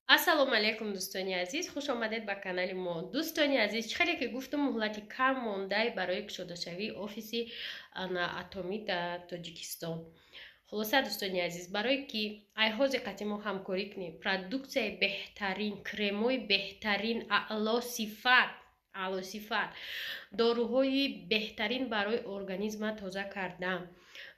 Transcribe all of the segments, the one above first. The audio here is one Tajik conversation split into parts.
ассалому алайкум дӯстони азиз, хуш омадед ба канали мо. Дӯстони азиз, чӣ хеле ки гуфтам муҳлати кам мондаи барои кушодашавии офиси атомӣ дар Тоҷикистон. Хулоса дӯстони азиз, барое ки айҳози қатъи мо ҳамкорӣ кунем, продуксияи беҳтарин, кремои беҳтарин, аъло сифат, доруҳои беҳтарин барои организма тоза кардан,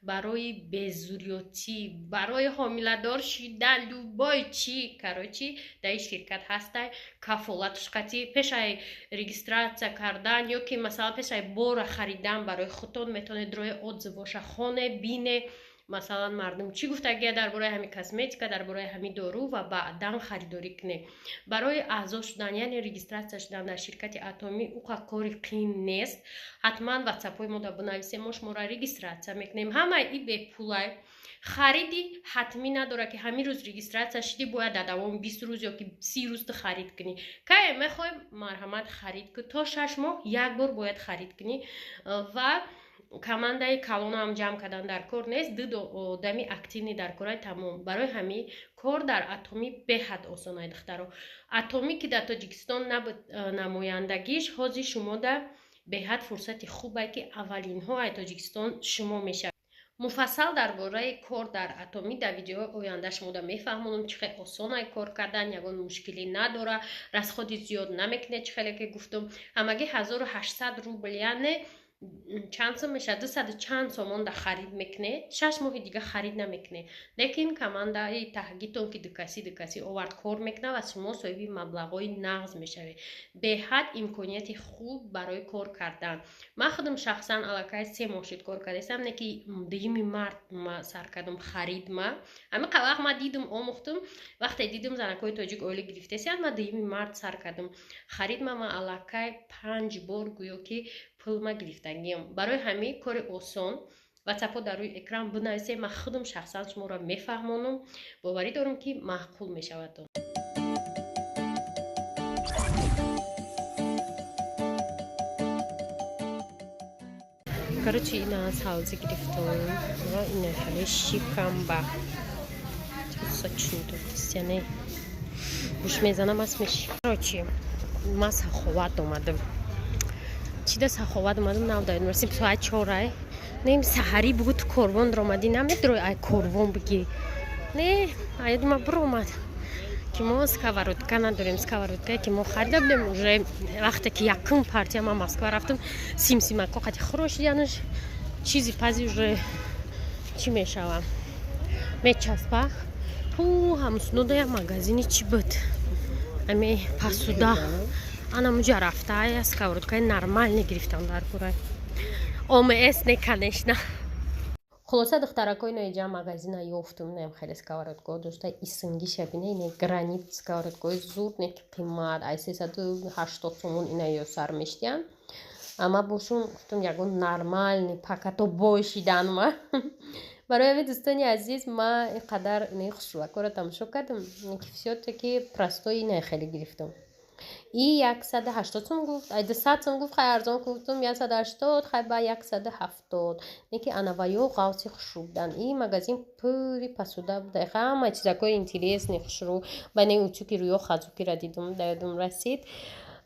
барои беззурётӣ, барои ҳомиладор шудан, любой чӣ, короче, дар ин ширкат ҳастай. Кафолатш қатъӣ пешаи регистратсия кардан ё ки масалан пешаи бора харидан барои худтон метавонед роҳи отзив воша хоне бине, масалан мардум чӣ гуфтагия дар бораи ҳамин косметика, дар бораи ҳамин дору ва баъдан харидорӣ куне. Барои аъзо шудан, яъне регистратсия шудан дар ширкати атомӣ уқа кори қиин нест. ҳатман ватсапҳои мо бинависем, мо шуморо регистратсия мекунем. ҳамаи и бепулай, хариди ҳатмӣ надора ки ҳамин рӯз регистратсия шуди бояд дар давоми 20 рӯз ё ки 30 рӯз ту харид кунӣ. кае мехоҳем марҳамат харид кун, то 6 моҳ як бор бояд харид кунӣ. Ва командаи калонам ҷамъ кардан дар кор нест, ду одами активни дар кораи тамом. барои ҳамин кор дар атомӣ беҳад осон аи духтаро. Атомӣ ки дар Тоҷикистон набуд намояндагиш, ҳозир шумода беҳад фурсати хубе ки аввалинҳо аи Тоҷикистон шумо мешавед. муфассал дар бораи кор дар атомӣ дар видеои оянда шумода мефаҳмонам чӣ хеле осон аи кор кардан, ягон мушкилӣ надора, расходи зиёд намекунед. чӣ хеле ки гуфтам ҳамагӣ 1800 рубл, яъне чанд сом мешавад, 200 чанд сомон да харид мекунед, 6 моҳи дига харид намекунед. лекин командаи таҳгитон ки дукаси овард кор мекунад ва шумо соҳиби маблағҳои нағз мешавед. беҳад имконияти хуб барои кор кардан. ман худам шахсан аллакай 3 моҳ шуд кор кардам, не ки 2 март ма сар кардам харид. ма ҳамин вақт ма дидам омӯхтам, вақте дидам занакои тоҷик оила гирифтасияд, ма 2 март сар кардам харид. ма аллакай 5 бор гӯё ки пул ма гирифтагиам. барои ҳамин кори осон ватсапҳо дар рӯи экран бинависед, ман худам шахсан шуморо мефаҳмонам, боварӣ дорам ки маъқул мешавад. короче ина аз ҳавза гирифтам ва ина хеле шикам ба сочни тустяне гӯш мезанам аз меши. короче ман саховат омадам. чида саховат омадам навдаед расим соат 4 нем саҳарӣ бугу ту корвон омадӣ, намедрои ай корвон бигӣ. не аядума биромад ки мо сковородка надорем. сковородка ки мо харида будем уже вақте ки якум партия ма Москва рафтам, симсимако қати хӯрош янаш чизи пази уже чӣ мешава мечаспа. ҳамсунудая магазини чӣ буд ами пасуда анамуҷа рафтая сковородкаи нормальни гирифтам дар кура омс не конечно. хулоса духтаракои ноиҷа магазина ёфтум. нем хеле сковородкаҳо дошта исинги шабина ина гранит сковородкаҳои зуд не ки қимат ай 380 сомон ина ё сар мештиян. ама бошум гуфтам ягон нормальни пакато бошиданма. барои ҳамин дӯстони азиз ма инқадар ини хушрӯвакоро тамошо кардам ки всё-таки простой ина хеле гирифтам. и 180 сом гуфт, ай 200 сом гуфт, хай арзон гуфтам 180, хай ба 170. неки анаваё ғавси хушрӯбдан. и магазин пури посуда буда, ҳама чизакои интересни хушрӯ ба не утюки рӯё хазукира дидам да ёдам расид.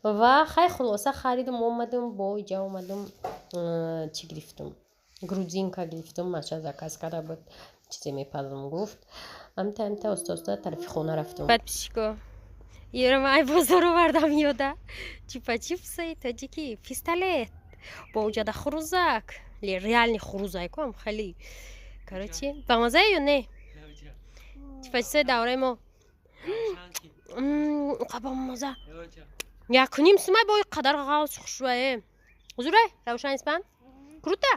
ва хай хулоса харидам омадам бо иҷа омадам чӣ гирифтам, грузинка гирифтам. маша заказ карда буд чизе мепазам гуфт. амта оста тарафи хона рафтам. подписчико Ерам ай бозор овардам ёда. Чипа-чипсы таҷики, пистолет, боуҷада хурӯзак. Реальный хурӯзак ам хеле. Короче, ба маза ё не? Чипа-чипсы давраи мо. Қаба маза. Якуним сумай бо қадар ғавз хушрӯае. Ҳузуре, равшан испан? Круто?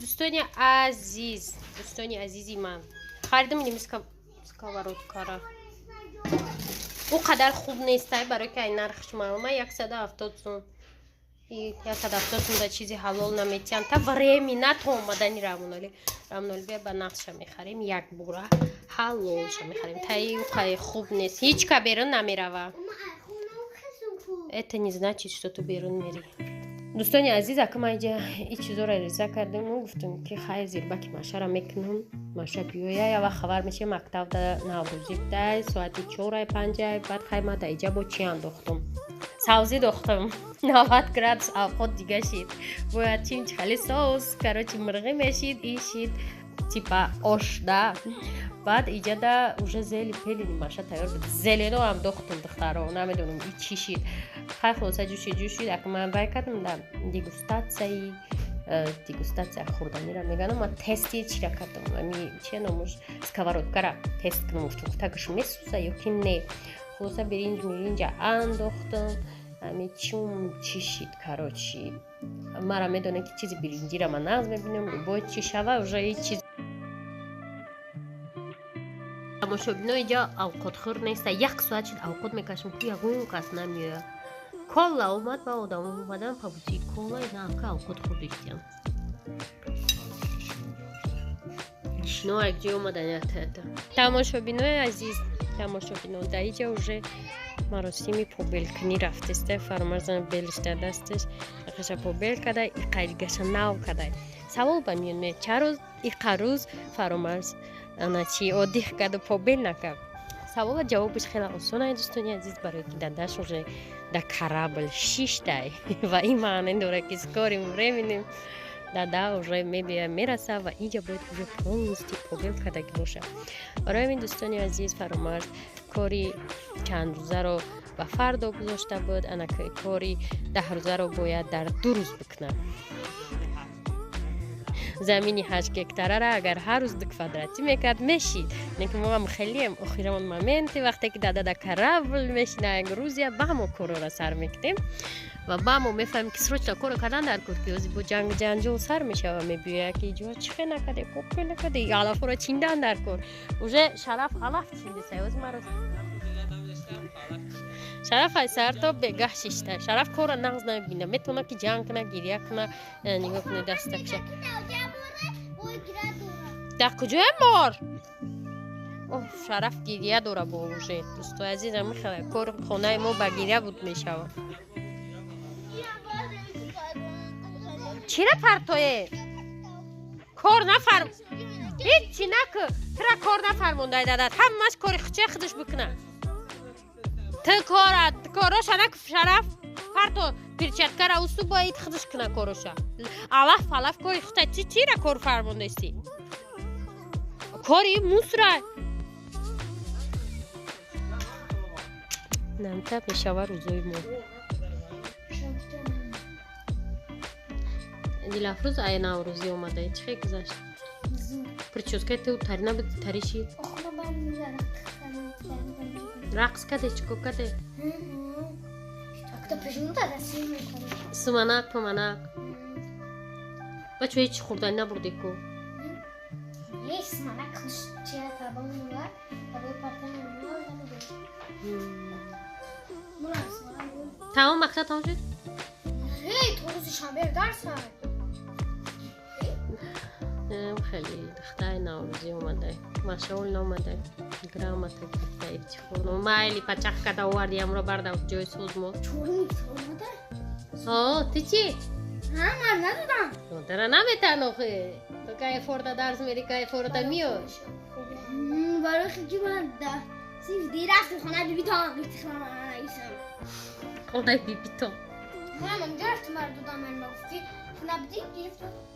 Дӯстони азиз, дӯстони азизи ман. Харидам ин сковородкара. او قدر خوب نیست برای که این نرخش معلومه 170 сом. и 170 сом да чизи ҳалол наметиям. та времени на то омадани рамоноли бия ба нақша мехарем, як бора ҳалолша мехарем. таи қай хуб нест, ҳеҷ ка берун намерава. это не значит что ту берун мери. دوستان عزیز اکم اینجا این چیزا رو ریزه کردیم و گفتیم که خیر زیر بکی ماشه را میکنم ماشه بیویه یا وقت خبر میشه مکتب در نوروزی ده ساعتی 4-5 بعد خیر ما در اینجا با چی انداختم سوزی داختم 90 گرد خود دیگه شید باید چین خیلی سوز کراچی مرغی میشید این شید تیپا آش ده بعد اینجا ده اوژه زیلی پیلی ماشه تیار بود زیلینو هم داختم دخترها نمیدونم این چی شید خیلی خلاصه جوشید اگه من باید کردم در دیگوستاتsia خوردنی را میگن ما تستی چی را کردم امی چی نموش سکوارودکا را تست کنم چون تاگش میسوزه یا که نه خلاصه برینج انداختم امی چون چی شید کراچی ما را میدونه که چیزی برینجی را من ناز میبینم باید چی شوه اوژه ای چیز اما شبینو اینجا اوقات خور نیسته یک ساعت شد اوقات میکشم که یکون کس نمیاد کولا اومد با آدم اومدن پاپوچی کولا اینا که اوقات خور ریختیم شنو یک جای اومدن یاد تماشابینای عزیز تماشابینو در اینجا اوژه مراسمی پوبلکنی رفته است فرامرزان بلشته دستش اخش پوبل کده ای قیلگش نو کده سوال بمیونه چرا ای قروز فرامرز انا چی odih کده پوبل نکرد سوال جوابش خیلی آسونه دوستانی عزیز برای که دادش اوژه در کرابل شیشته و این معنی داره که سکاری میبینیم دادا اوژه میرسه و اینجا باید اوژه پونستی پوبل کده باشه برای این دوستانی عزیز فرامرز کاری چند روزه رو و فردا گذاشته بود انا که کاری 10 روزه رو باید در 2 روز بکنه زمینی 8 هکتاره را اگر هر روز 2 کвадрати میکرد میشید نکه ما هم خیلی هم اخیرمون مومنتی وقتی که دادا کراول میشینه یک روزی با همون کارو را سر میکردیم و با همون میفهمیم که سروچ کارو کردن در کار که با جنگ جنجال سر میشه و میبیه که اینجا چخه نکده پوپه نکده یا علف رو چیندن در کار اوژه شرف علف چینده سیوز مرا شرف های سر تا بگه شیشته شرف کار نغز نبینه میتونه که جنگ کنه گریه کنه نگاه کنه دستکشه در کجای مار شرف گریه داره با اوژه دوستو عزیزم میخواه کار خونه ما با گریه بود میشود چرا پرتوه کار نفرم هیچی نکه ترا کار نفرمونده دادت همش کاری خودش بکنه تو کاراش نکه شرف پرتو پیرچتکر اوستو باید خودش کنه کاروشا علف کاری خودت چی را کار فرمونده استی کاری موس را نمتب میشوه روزوی ما دیل افروز ای نوروزی اومده چه گذشت پرچوزکای تو تاری نبود تاری شید رقص کده چکو کده سمانک پمانک بچه هیچ خوردن نبرده کو سمانک چیه تابان نوار تابای پرتن نوار تمام مقطع تمام شد؟ هی تو روزی شنبه درس خیلی دختای نوروزی اومده مشغول نامده گرامت گرفته چی خوردم مایلی پچخ کده آوردی امرو بردم جای سوز ما چون میتونه ها تی چی؟ من ندادم داره نمیتن آخه تو که فورده درس میری که فورده میاد برای خیلی من ده سیف دیر رفت خونه بیبی تا بیتی خونه من نگیشم خونه بیبی تا من گرفت مردو دامن بگفتی خونه بیدی گرفت